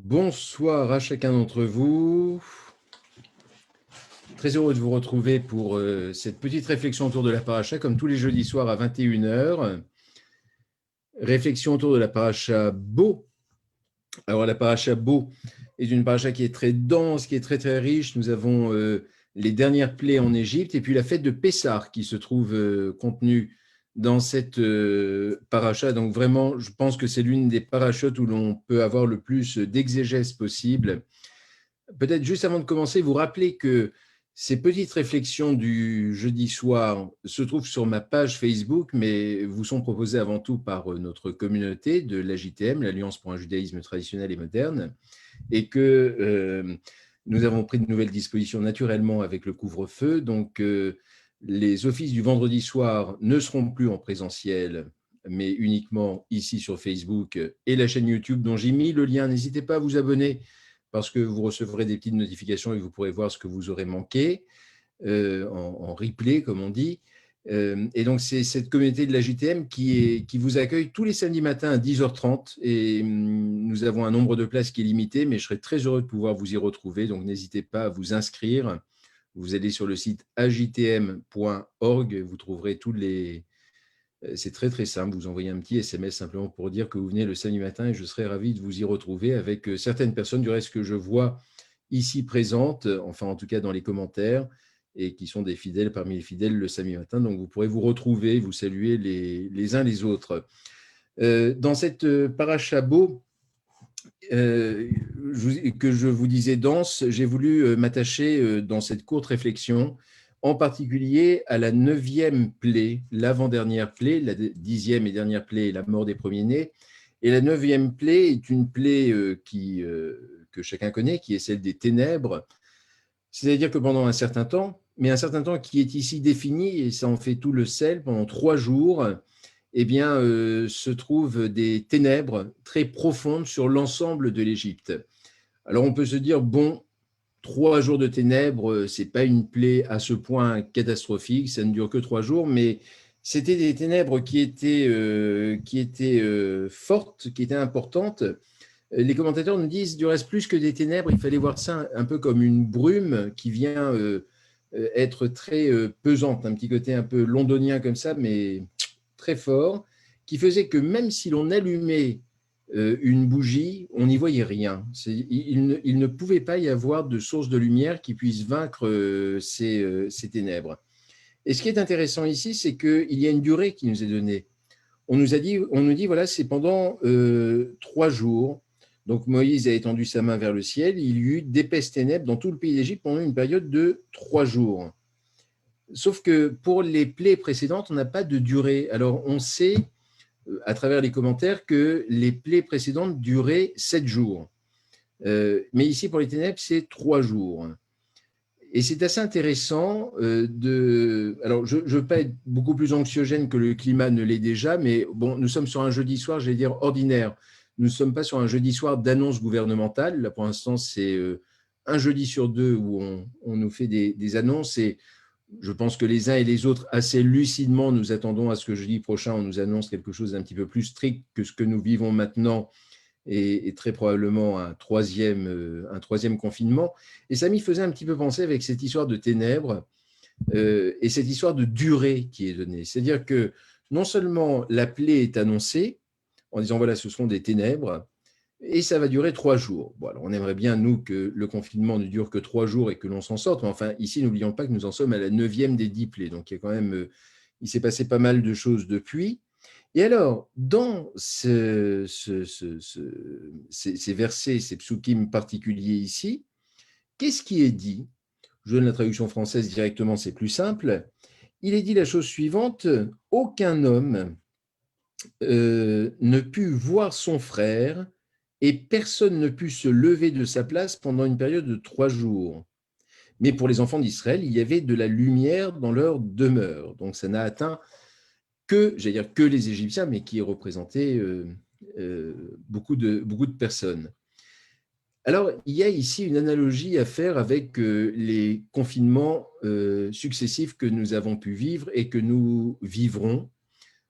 Bonsoir à chacun d'entre vous. Très heureux de vous retrouver pour cette petite réflexion autour de la paracha, comme tous les jeudis soirs à 21 h. Réflexion autour de la paracha Bo. Alors la paracha Bo est une paracha qui est très dense, qui est très très riche. Nous avons les dernières plaies en Égypte et puis la fête de Pessah qui se trouve contenue dans cette paracha. Donc vraiment, je pense que c'est l'une des parachutes où l'on peut avoir le plus d'exégèse possible. Peut-être juste avant de commencer, vous rappeler que ces petites réflexions du jeudi soir se trouvent sur ma page Facebook, mais vous sont proposées avant tout par notre communauté de l'AJTM, l'Alliance pour un judaïsme traditionnel et moderne, et que nous avons pris de nouvelles dispositions naturellement avec le couvre-feu. Donc, les offices du vendredi soir ne seront plus en présentiel, mais uniquement ici sur Facebook et la chaîne YouTube dont j'ai mis le lien. N'hésitez pas à vous abonner parce que vous recevrez des petites notifications et vous pourrez voir ce que vous aurez manqué en replay, comme on dit. Et donc, c'est cette communauté de la JTM qui vous accueille tous les samedis matins à 10h30. Et nous avons un nombre de places qui est limité, mais je serai très heureux de pouvoir vous y retrouver. Donc, n'hésitez pas à vous inscrire. Vous allez sur le site ajtm.org, vous trouverez tous les… C'est très très simple, vous envoyez un petit SMS simplement pour dire que vous venez le samedi matin et je serai ravi de vous y retrouver avec certaines personnes du reste que je vois ici présentes, enfin en tout cas dans les commentaires, et qui sont des fidèles parmi les fidèles le samedi matin. Donc vous pourrez vous retrouver, vous saluer les uns les autres. Dans cette paracha Bo, que je vous disais dense, j'ai voulu m'attacher dans cette courte réflexion, en particulier à la 9e plaie, l'avant-dernière plaie, la 10e et dernière plaie est la mort des premiers-nés. Et la 9e plaie est une plaie que chacun connaît, qui est celle des ténèbres. C'est-à-dire que pendant un certain temps, mais un certain temps qui est ici défini, et ça en fait tout le sel, pendant 3 jours, eh bien, se trouvent des ténèbres très profondes sur l'ensemble de l'Égypte. Alors on peut se dire, bon, 3 jours de ténèbres, ce n'est pas une plaie à ce point catastrophique, ça ne dure que 3 jours, mais c'était des ténèbres qui étaient fortes, qui étaient importantes. Les commentateurs nous disent, du reste, plus que des ténèbres, il fallait voir ça un peu comme une brume qui vient être très pesante, un petit côté un peu londonien comme ça, mais très fort, qui faisait que même si l'on allumait une bougie, on n'y voyait rien. Il ne pouvait pas y avoir de source de lumière qui puisse vaincre ces ténèbres. Et ce qui est intéressant ici, c'est qu'il y a une durée qui nous est donnée. On nous dit, voilà, c'est pendant 3 jours. Donc Moïse a étendu sa main vers le ciel, il y eut d'épaisses ténèbres dans tout le pays d'Égypte pendant une période de 3 jours. Sauf que pour les plaies précédentes, on n'a pas de durée. Alors on sait, à travers les commentaires, que les plaies précédentes duraient 7 jours. Mais ici, pour les ténèbres, c'est 3 jours. Et c'est assez intéressant Alors, je ne veux pas être beaucoup plus anxiogène que le climat ne l'est déjà, mais bon, nous sommes sur un jeudi soir, j'allais dire ordinaire. Nous ne sommes pas sur un jeudi soir d'annonce gouvernementale. Là, pour l'instant, c'est un jeudi sur 2 où on nous fait des annonces. Et je pense que les uns et les autres, assez lucidement, nous attendons à ce que jeudi prochain, on nous annonce quelque chose d'un petit peu plus strict que ce que nous vivons maintenant et très probablement un troisième confinement. Et ça m'y faisait un petit peu penser avec cette histoire de ténèbres et cette histoire de durée qui est donnée. C'est-à-dire que non seulement la plaie est annoncée en disant voilà, ce seront des ténèbres, et ça va durer 3 jours. Bon, alors on aimerait bien, nous, que le confinement ne dure que 3 jours et que l'on s'en sorte, mais enfin, ici, n'oublions pas que nous en sommes à la 9e des 10 plaies. Donc, il y a quand même, il s'est passé pas mal de choses depuis. Et alors, dans ces versets, ces psukim particuliers ici, qu'est-ce qui est dit? Je donne la traduction française directement, c'est plus simple. Il est dit la chose suivante, aucun homme ne put voir son frère et personne ne put se lever de sa place pendant une période de 3 jours. Mais pour les enfants d'Israël, il y avait de la lumière dans leur demeure. Donc ça n'a atteint j'allais dire que les Égyptiens, mais qui représentaient beaucoup de personnes. Alors, il y a ici une analogie à faire avec les confinements successifs que nous avons pu vivre et que nous vivrons.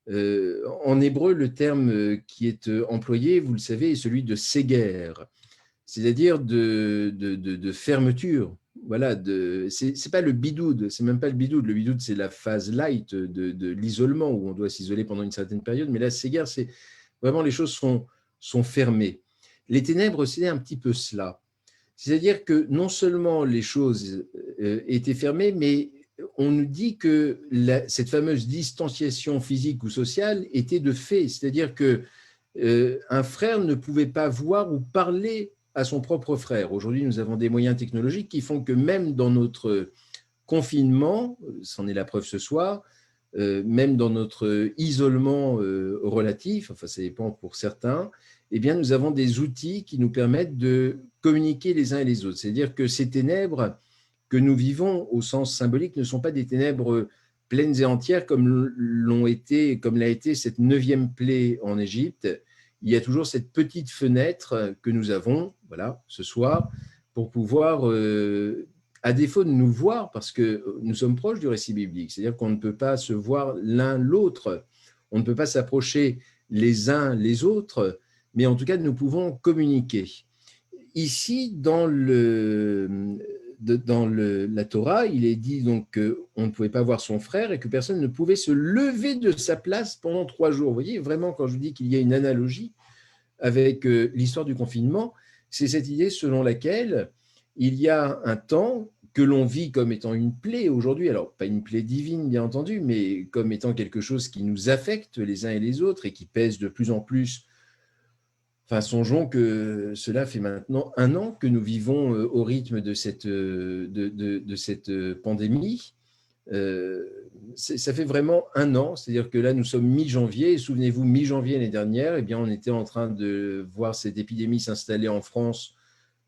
En hébreu, le terme qui est employé, vous le savez, est celui de séguer. c'est-à-dire de fermeture. Voilà, c'est pas le bidoude, c'est même pas le bidoude. Le bidoude, c'est la phase light de l'isolement où on doit s'isoler pendant une certaine période. Mais là, ces guerres, c'est vraiment les choses sont fermées. Les ténèbres, c'est un petit peu cela. C'est-à-dire que non seulement les choses étaient fermées, mais on nous dit que cette fameuse distanciation physique ou sociale était de fait. C'est-à-dire que un frère ne pouvait pas voir ou parler à son propre frère. Aujourd'hui, nous avons des moyens technologiques qui font que même dans notre confinement, c'en est la preuve ce soir, même dans notre isolement relatif, enfin ça dépend pour certains, eh bien nous avons des outils qui nous permettent de communiquer les uns et les autres. C'est-à-dire que ces ténèbres que nous vivons au sens symbolique ne sont pas des ténèbres pleines et entières comme l'a été cette 9e plaie en Égypte. Il y a toujours cette petite fenêtre que nous avons, voilà, ce soir, pour pouvoir, à défaut de nous voir, parce que nous sommes proches du récit biblique, c'est-à-dire qu'on ne peut pas se voir l'un l'autre, on ne peut pas s'approcher les uns les autres, mais en tout cas, nous pouvons communiquer. Ici, dans la Torah, il est dit donc qu'on ne pouvait pas voir son frère et que personne ne pouvait se lever de sa place pendant 3 jours. Vous voyez, vraiment, quand je vous dis qu'il y a une analogie avec l'histoire du confinement, c'est cette idée selon laquelle il y a un temps que l'on vit comme étant une plaie aujourd'hui, alors pas une plaie divine bien entendu, mais comme étant quelque chose qui nous affecte les uns et les autres et qui pèse de plus en plus. Enfin, songeons que cela fait maintenant 1 an que nous vivons au rythme de cette pandémie. Ça fait vraiment 1 an, c'est-à-dire que là, nous sommes mi-janvier, et souvenez-vous, mi-janvier l'année dernière, eh bien, on était en train de voir cette épidémie s'installer en France,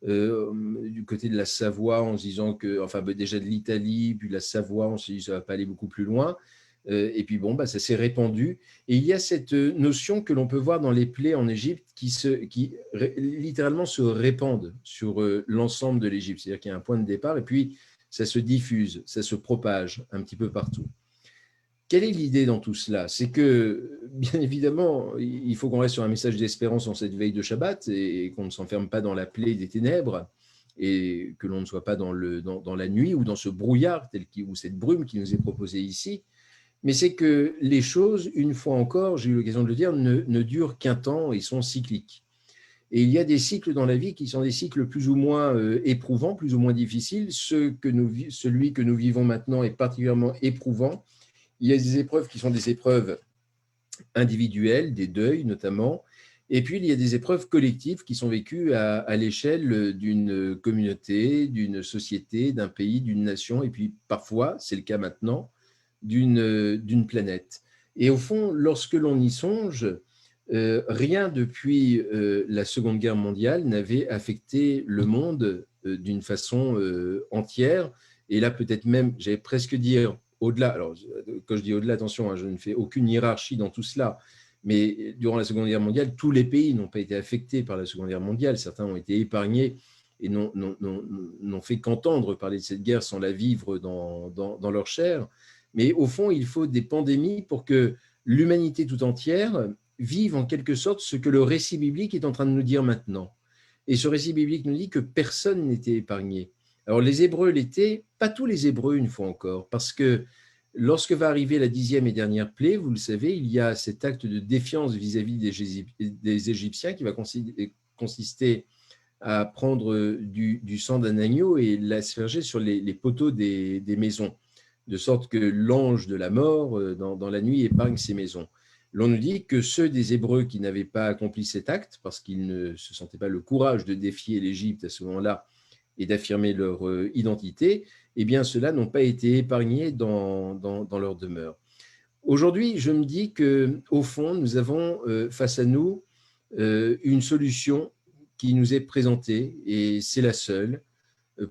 du côté de la Savoie, en se disant que, enfin, déjà de l'Italie, puis la Savoie, on se dit que ça ne va pas aller beaucoup plus loin. Et puis bon, ça s'est répandu. Et il y a cette notion que l'on peut voir dans les plaies en Égypte qui littéralement se répandent sur l'ensemble de l'Égypte. C'est-à-dire qu'il y a un point de départ et puis ça se diffuse, ça se propage un petit peu partout. Quelle est l'idée dans tout cela? C'est que, bien évidemment, il faut qu'on reste sur un message d'espérance en cette veille de Shabbat et qu'on ne s'enferme pas dans la plaie des ténèbres et que l'on ne soit pas dans la nuit ou dans ce brouillard ou cette brume qui nous est proposée ici. Mais c'est que les choses, une fois encore, j'ai eu l'occasion de le dire, ne durent qu'un temps et sont cycliques. Et il y a des cycles dans la vie qui sont des cycles plus ou moins éprouvants, plus ou moins difficiles. Celui que nous vivons maintenant est particulièrement éprouvant. Il y a des épreuves qui sont des épreuves individuelles, des deuils notamment. Et puis, il y a des épreuves collectives qui sont vécues à l'échelle d'une communauté, d'une société, d'un pays, d'une nation. Et puis, parfois, c'est le cas maintenant, d'une planète. Et au fond, lorsque l'on y songe, rien depuis la Seconde Guerre mondiale n'avait affecté le monde d'une façon entière. Et là, peut-être même, j'allais presque dire au-delà. Alors, quand je dis au-delà, attention, hein, je ne fais aucune hiérarchie dans tout cela. Mais durant la Seconde Guerre mondiale, tous les pays n'ont pas été affectés par la Seconde Guerre mondiale. Certains ont été épargnés et n'ont fait qu'entendre parler de cette guerre sans la vivre dans leur chair. Mais au fond, il faut des pandémies pour que l'humanité tout entière vive en quelque sorte ce que le récit biblique est en train de nous dire maintenant. Et ce récit biblique nous dit que personne n'était épargné. Alors les Hébreux l'étaient, pas tous les Hébreux une fois encore, parce que lorsque va arriver la 10e et dernière plaie, vous le savez, il y a cet acte de défiance vis-à-vis des Égyptiens qui va consister à prendre du sang d'un agneau et l'asperger sur les poteaux des maisons, de sorte que l'ange de la mort, dans la nuit, épargne ces maisons. L'on nous dit que ceux des Hébreux qui n'avaient pas accompli cet acte, parce qu'ils ne se sentaient pas le courage de défier l'Égypte à ce moment-là et d'affirmer leur identité, eh bien, ceux-là n'ont pas été épargnés dans leur demeure. Aujourd'hui, je me dis qu'au fond, nous avons face à nous une solution qui nous est présentée, et c'est la seule,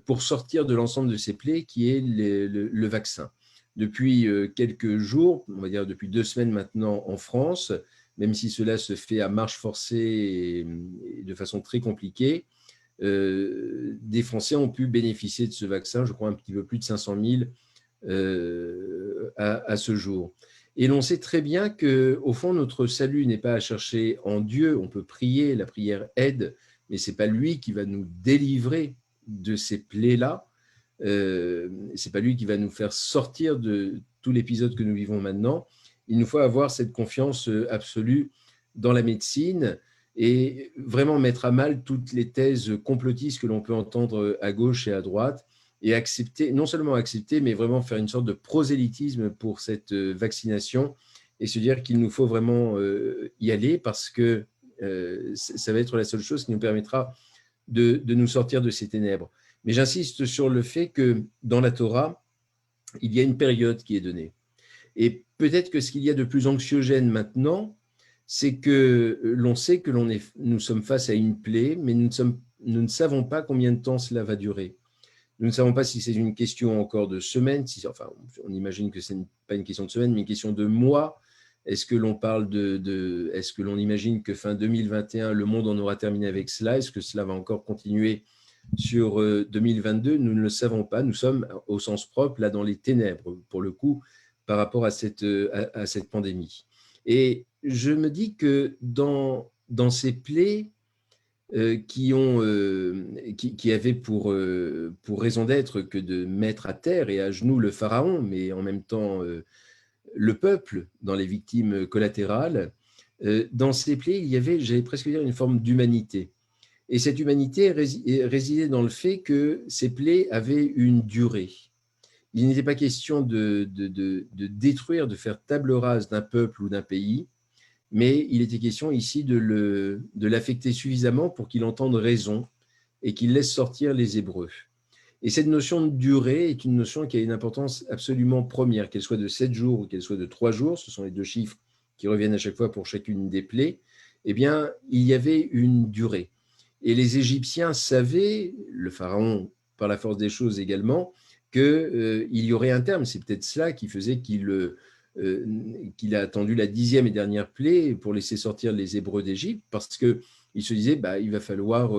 pour sortir de l'ensemble de ces plaies, qui est le vaccin. Depuis quelques jours, on va dire depuis 2 semaines maintenant en France, même si cela se fait à marche forcée et de façon très compliquée, des Français ont pu bénéficier de ce vaccin, je crois un petit peu plus de 500 000 à ce jour. Et l'on sait très bien qu'au fond, notre salut n'est pas à chercher en Dieu, on peut prier, la prière aide, mais ce n'est pas lui qui va nous délivrer de ces plaies-là. Ce n'est pas lui qui va nous faire sortir de tout l'épisode que nous vivons maintenant. Il nous faut avoir cette confiance absolue dans la médecine et vraiment mettre à mal toutes les thèses complotistes que l'on peut entendre à gauche et à droite, et accepter, non seulement accepter, mais vraiment faire une sorte de prosélytisme pour cette vaccination et se dire qu'il nous faut vraiment y aller parce que ça va être la seule chose qui nous permettra de nous sortir de ces ténèbres. Mais j'insiste sur le fait que dans la Torah, il y a une période qui est donnée. Et peut-être que ce qu'il y a de plus anxiogène maintenant, c'est que l'on sait que nous sommes face à une plaie, mais nous ne savons pas combien de temps cela va durer. Nous ne savons pas si c'est une question encore de semaines, enfin, on imagine que ce n'est pas une question de semaines, mais une question de mois. Est-ce que l'on parle est-ce que l'on imagine que fin 2021, le monde en aura terminé avec cela? Est-ce que cela va encore continuer sur 2022? Nous ne le savons pas. Nous sommes, au sens propre, là dans les ténèbres, pour le coup, par rapport à cette pandémie. Et je me dis que dans ces plaies qui avaient pour raison d'être que de mettre à terre et à genoux le pharaon, mais en même temps le peuple dans les victimes collatérales, dans ces plaies, il y avait, j'allais presque dire, une forme d'humanité. Et cette humanité résidait dans le fait que ces plaies avaient une durée. Il n'était pas question de détruire, de faire table rase d'un peuple ou d'un pays, mais il était question ici de l'affecter suffisamment pour qu'il entende raison et qu'il laisse sortir les Hébreux. Et cette notion de durée est une notion qui a une importance absolument première, qu'elle soit de 7 jours ou qu'elle soit de 3 jours, ce sont les deux chiffres qui reviennent à chaque fois pour chacune des plaies, eh bien, il y avait une durée. Et les Égyptiens savaient, le pharaon par la force des choses également, qu'il y aurait un terme. C'est peut-être cela qui faisait qu'il a attendu la 10e et dernière plaie pour laisser sortir les Hébreux d'Égypte, parce qu'il se disait il va falloir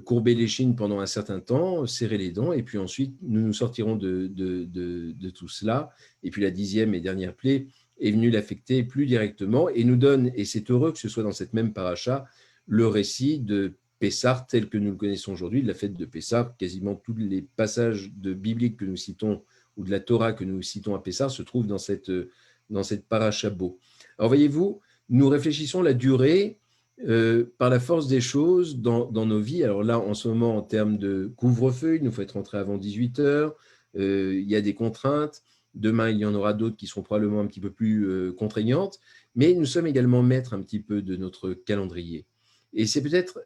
courber l'échine pendant un certain temps, serrer les dents, et puis ensuite nous nous sortirons de tout cela. Et puis la 10e et dernière plaie est venue l'affecter plus directement et nous donne, et c'est heureux que ce soit dans cette même paracha, le récit de Pessah tel que nous le connaissons aujourd'hui, de la fête de Pessah. Quasiment tous les passages bibliques que nous citons ou de la Torah que nous citons à Pessah se trouvent dans cette paracha Bo. Alors voyez-vous, nous réfléchissons la durée par la force des choses dans nos vies. Alors là, en ce moment, en termes de couvre-feu, il nous faut être rentré avant 18 heures. Il y a des contraintes. Demain, il y en aura d'autres qui seront probablement un petit peu plus contraignantes. Mais nous sommes également maîtres un petit peu de notre calendrier. Et c'est peut-être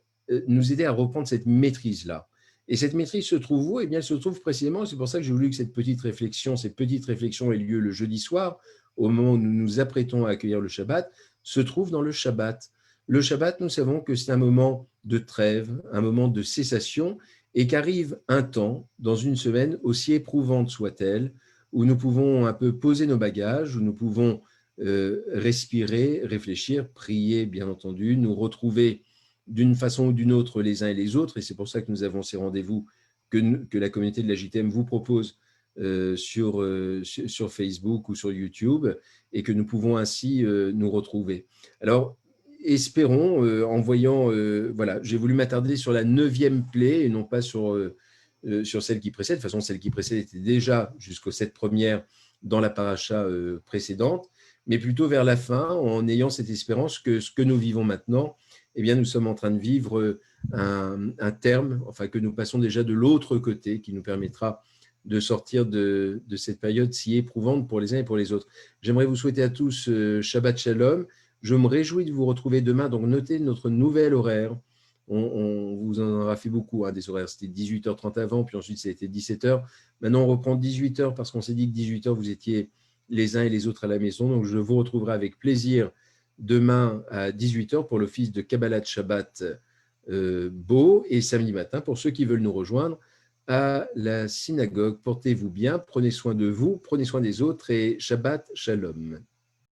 nous aider à reprendre cette maîtrise-là. Et cette maîtrise se trouve où? Eh bien, elle se trouve précisément, c'est pour ça que j'ai voulu que cette petite réflexion ait lieu le jeudi soir, au moment où nous nous apprêtons à accueillir le Shabbat, se trouve dans le Shabbat. Le Shabbat, nous savons que c'est un moment de trêve, un moment de cessation, et qu'arrive un temps, dans une semaine, aussi éprouvante soit-elle, où nous pouvons un peu poser nos bagages, où nous pouvons respirer, réfléchir, prier, bien entendu, nous retrouver d'une façon ou d'une autre les uns et les autres, et c'est pour ça que nous avons ces rendez-vous que la communauté de la JTM vous propose sur Facebook ou sur YouTube, et que nous pouvons ainsi nous retrouver. Alors, espérons, en voyant, voilà, j'ai voulu m'attarder sur la 9e plaie et non pas sur celle qui précède. De toute façon, celle qui précède était déjà jusqu'aux 7 premières dans la paracha précédente, mais plutôt vers la fin, en ayant cette espérance que ce que nous vivons maintenant, eh bien, nous sommes en train de vivre un terme, enfin que nous passons déjà de l'autre côté, qui nous permettra de sortir de cette période si éprouvante pour les uns et pour les autres. J'aimerais vous souhaiter à tous Shabbat Shalom. Je me réjouis de vous retrouver demain, donc notez notre nouvel horaire. On vous en aura fait beaucoup, hein, des horaires. C'était 18h30 avant, puis ensuite ça a été 17h. Maintenant, on reprend 18h parce qu'on s'est dit que 18h, vous étiez les uns et les autres à la maison. Donc, je vous retrouverai avec plaisir demain à 18h pour l'office de Kabbalat Shabbat Beau, et samedi matin pour ceux qui veulent nous rejoindre à la synagogue. Portez-vous bien, prenez soin de vous, prenez soin des autres, et Shabbat Shalom.